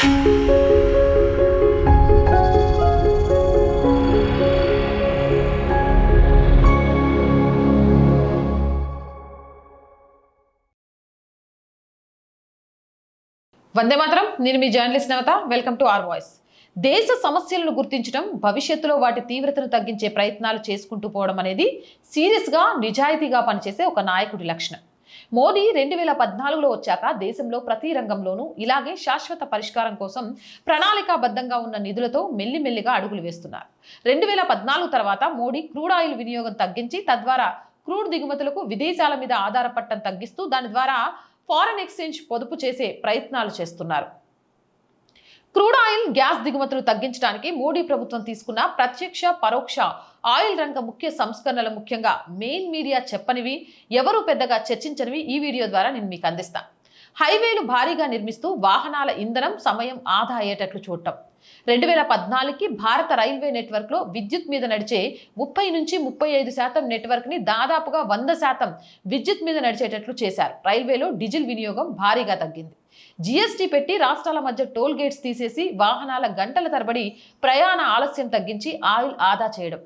వందే మాత్రం. నేను మీ journalist Navatha. Welcome to R voice. దేశ సమస్యలను గుర్తించడం, భవిష్యత్తులో వాటి తీవ్రతను తగ్గించే ప్రయత్నాలు చేసుకుంటూ పోవడం అనేది సీరియస్గా నిజాయితీగా పనిచేసే ఒక నాయకుడి లక్షణం. మోదీ 2014లో వచ్చాక దేశంలో ప్రతి రంగంలోనూ ఇలాగే శాశ్వత పరిష్కారం కోసం ప్రణాళికాబద్ధంగా ఉన్న నిధులతో మెల్లిమెల్లిగా అడుగులు వేస్తున్నారు. 2014 తర్వాత మోడీ క్రూడ్ ఆయిల్ వినియోగం తగ్గించి తద్వారా క్రూడ్ దిగుమతులకు విదేశాల మీద ఆధారపడటం తగ్గిస్తూ దాని ద్వారా ఫారెన్ ఎక్స్చేంజ్ పొదుపు చేసే ప్రయత్నాలు చేస్తున్నారు. క్రూడ్ ఆయిల్, గ్యాస్ దిగుమతులు తగ్గించడానికి మోడీ ప్రభుత్వం తీసుకున్న ప్రత్యక్ష, పరోక్ష ఆయిల్ రంగ ముఖ్య సంస్కరణలు, ముఖ్యంగా మెయిన్ మీడియా చెప్పనివి, ఎవరూ పెద్దగా చర్చించనివి ఈ వీడియో ద్వారా నేను మీకు అందిస్తాను. హైవేలు భారీగా నిర్మిస్తూ వాహనాల ఇంధనం, సమయం ఆదా అయ్యేటట్లు చూడటం. 2014కి భారత రైల్వే నెట్వర్క్లో విద్యుత్ మీద నడిచే 30 నుంచి 35% నెట్వర్క్ని దాదాపుగా 100% విద్యుత్ మీద నడిచేటట్లు చేశారు. రైల్వేలో డీజిల్ వినియోగం భారీగా తగ్గింది. జీఎస్టీ పెట్టి రాష్ట్రాల మధ్య టోల్ గేట్స్ తీసేసి వాహనాల గంటల తరబడి ప్రయాణ ఆలస్యం తగ్గించి ఆయిల్ ఆదా చేయడం.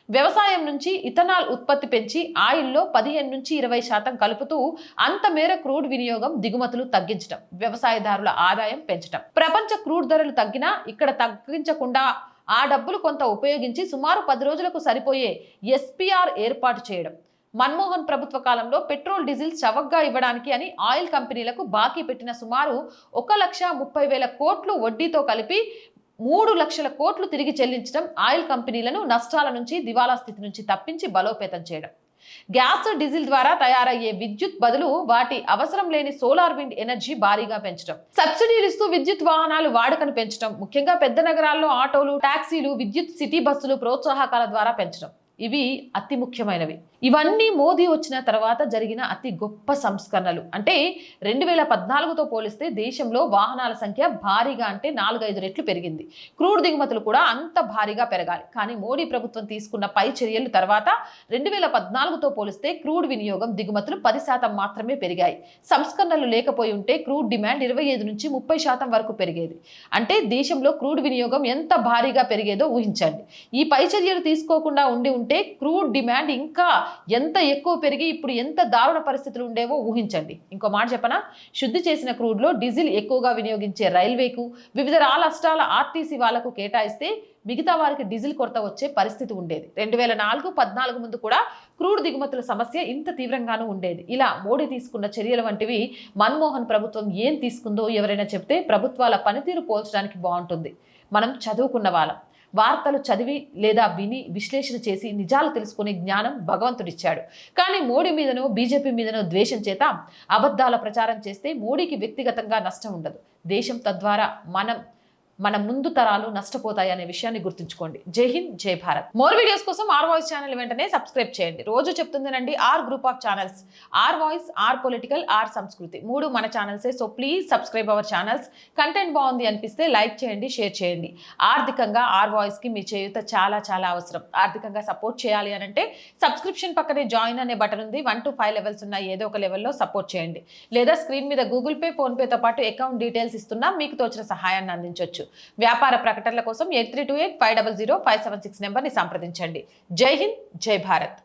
వ్యవసాయం నుంచి ఇథనాల్ ఉత్పత్తి పెంచి ఆయిల్లో 15 నుంచి 20% కలుపుతూ అంత మేర క్రూడ్ వినియోగం, దిగుమతులు తగ్గించడం, వ్యవసాయదారుల ఆదాయం పెంచడం. ప్రపంచ క్రూడ్ ధరలు తగ్గినా ఇక్కడ తగ్గించకుండా ఆ డబ్బులు కొంత ఉపయోగించి సుమారు 10 రోజులకు సరిపోయే ఎస్పీఆర్ ఏర్పాటు చేయడం. మన్మోహన్ ప్రభుత్వ కాలంలో పెట్రోల్, డీజిల్ చవకగా ఇవ్వడానికి అని ఆయిల్ కంపెనీలకు బాకీ పెట్టిన సుమారు 1,30,000 కోట్లు వడ్డీతో కలిపి 3 లక్షల కోట్లు తిరిగి చెల్లించడం, ఆయిల్ కంపెనీలను నష్టాల నుంచి, దివాలా స్థితి నుంచి తప్పించి బలోపేతం చేయడం. గ్యాస్, డీజిల్ ద్వారా తయారయ్యే విద్యుత్ బదులు వాటి అవసరం లేని సోలార్, విండ్ ఎనర్జీ భారీగా పెంచడం. సబ్సిడీలు ఇస్తూ విద్యుత్ వాహనాలు వాడకను పెంచడం, ముఖ్యంగా పెద్ద నగరాల్లో ఆటోలు, టాక్సీలు, విద్యుత్ సిటీ బస్సులు ప్రోత్సాహకాల ద్వారా పెంచడం. ఇవి అతి ముఖ్యమైనవి. ఇవన్నీ మోదీ వచ్చిన తర్వాత జరిగిన అతి గొప్ప సంస్కరణలు. అంటే 2014తో పోలిస్తే దేశంలో వాహనాల సంఖ్య భారీగా, అంటే 4-5 రెట్లు పెరిగింది. క్రూడ్ దిగుమతులు కూడా అంత భారీగా పెరగాలి. కానీ మోడీ ప్రభుత్వం తీసుకున్న పై చర్యల తర్వాత 2014తో పోలిస్తే క్రూడ్ వినియోగం, దిగుమతులు 10% మాత్రమే పెరిగాయి. సంస్కరణలు లేకపోయి ఉంటే క్రూడ్ డిమాండ్ 25 నుంచి 30% వరకు పెరిగేది. అంటే దేశంలో క్రూడ్ వినియోగం ఎంత భారీగా పెరిగేదో ఊహించండి. ఈ పై చర్యలు తీసుకోకుండా ఉంటే క్రూడ్ డిమాండ్ ఇంకా ఎంత ఎక్కువ పెరిగి ఇప్పుడు ఎంత దారుణ పరిస్థితులు ఉండేవో ఊహించండి. ఇంకో మాట చెప్పనా, శుద్ధి చేసిన క్రూడ్లో డీజిల్ ఎక్కువగా వినియోగించే రైల్వేకు, వివిధ రాష్ట్రాల ఆర్టీసీ వాళ్లకు కేటాయిస్తే మిగతా వారికి డీజిల్ కొరత వచ్చే పరిస్థితి ఉండేది. 2014 ముందు కూడా క్రూడ్ దిగుమతుల సమస్య ఇంత తీవ్రంగానూ ఉండేది. ఇలా మోడీ తీసుకున్న చర్యల వంటివి మన్మోహన్ ప్రభుత్వం ఏం తీసుకుందో ఎవరైనా చెప్తే ప్రభుత్వాల పనితీరు పోల్చడానికి బాగుంటుంది. మనం చదువుకున్న వాళ్ళం, వార్తలు చదివి లేదా విని విశ్లేషణ చేసి నిజాలు తెలుసుకునే జ్ఞానం భగవంతుడిచ్చాడు. కానీ మోడీ మీదనో, బీజేపీ మీదనో ద్వేషం చేత అబద్ధాల ప్రచారం చేస్తే మోడీకి వ్యక్తిగతంగా నష్టం ఉండదు. దేశం తద్వారా మన ముందు తరాలు నష్టపోతాయి అనే విషయాన్ని గుర్తుంచుకోండి. జై హింద్, జై భారత్. మోర్ వీడియోస్ కోసం ఆర్ వాయిస్ ఛానల్ వెంటనే సబ్స్క్రైబ్ చేయండి. రోజు చెప్తుందేనండి, R group of channels, R voice, R political, R Samskriti, 3 మన ఛానల్సే. So please subscribe our channels. Content బాగుంది అనిపిస్తే లైక్ చేయండి, షేర్ చేయండి. ఆర్థికంగా ఆర్ వాయిస్కి మీ చేయూత చాలా చాలా అవసరం. ఆర్థికంగా సపోర్ట్ చేయాలి అని అంటే సబ్స్క్రిప్షన్ పక్కనే జాయిన్ అనే బటన్ ఉంది. 1 to 5 లెవెల్స్ ఉన్నాయి. ఏదో ఒక లెవెల్లో సపోర్ట్ చేయండి. లేదా స్క్రీన్ మీద గూగుల్ పే, ఫోన్పేతో పాటు అకౌంట్ డీటెయిల్స్ ఇస్తున్నా, మీకు తోచిన సహాయాన్ని అందించవచ్చు. వ్యాపార ప్రకటనల కోసం 8328500576 నెంబర్ని సంప్రదించండి. జై హింద్, జై భారత్.